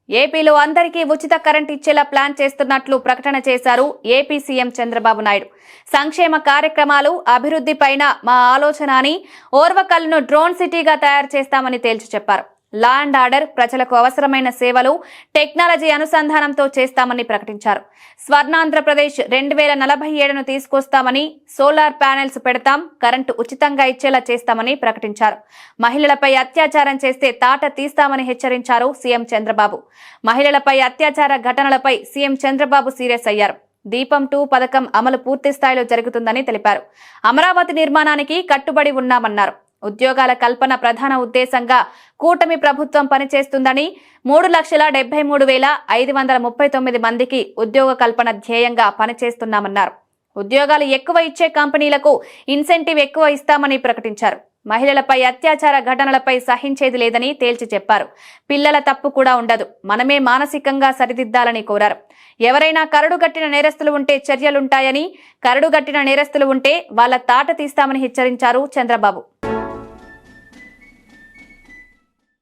ఏపీలో అందరికీ ఉచిత కరెంట్ ఇచ్చేలా ప్లాన్ చేస్తున్నట్లు ప్రకటన చేశారు ఏపీ సీఎం చంద్రబాబు నాయుడు. సంక్షేమ కార్యక్రమాలు అభివృద్ధిపైన మా ఆలోచన అని, ఓర్వకల్లును డ్రోన్ సిటీగా తయారు చేస్తామని తేల్చి చెప్పారు. లా అండ్ ఆర్డర్, ప్రజలకు అవసరమైన సేవలు టెక్నాలజీ అనుసంధానంతో చేస్తామని ప్రకటించారు. స్వర్ణాంధ్రప్రదేశ్ 2047ను తీసుకొస్తామని, సోలార్ ప్యానెల్స్ పెడతాం, కరెంటు ఉచితంగా ఇచ్చేలా చేస్తామని ప్రకటించారు. మహిళలపై అత్యాచారం చేస్తే తాట తీస్తామని హెచ్చరించారు సీఎం చంద్రబాబు. మహిళలపై అత్యాచార ఘటనలపై సీఎం చంద్రబాబు సీరియస్ అయ్యారు. దీపం 2 పథకం అమలు పూర్తి స్థాయిలో జరుగుతుందని తెలిపారు. అమరావతి నిర్మాణానికి కట్టుబడి ఉన్నామన్నారు. ఉద్యోగాల కల్పన ప్రధాన ఉద్దేశంగా కూటమి ప్రభుత్వం పనిచేస్తుందని, 3,73,539 మందికి ఉద్యోగ కల్పన ధ్యేయంగా పనిచేస్తున్నామన్నారు. ఉద్యోగాలు ఎక్కువ ఇచ్చే కంపెనీలకు ఇన్సెంటివ్ ఎక్కువ ఇస్తామని ప్రకటించారు. మహిళలపై అత్యాచార ఘటనలపై సహించేది లేదని తేల్చి చెప్పారు. పిల్లల తప్పు కూడా ఉండదు, మనమే మానసికంగా సరిదిద్దాలని కోరారు. ఎవరైనా కరడుగట్టిన నేరస్తులు ఉంటే చర్యలుంటాయని, కరడుగట్టిన నేరస్తులు ఉంటే వాళ్ల తాట తీస్తామని హెచ్చరించారు చంద్రబాబు.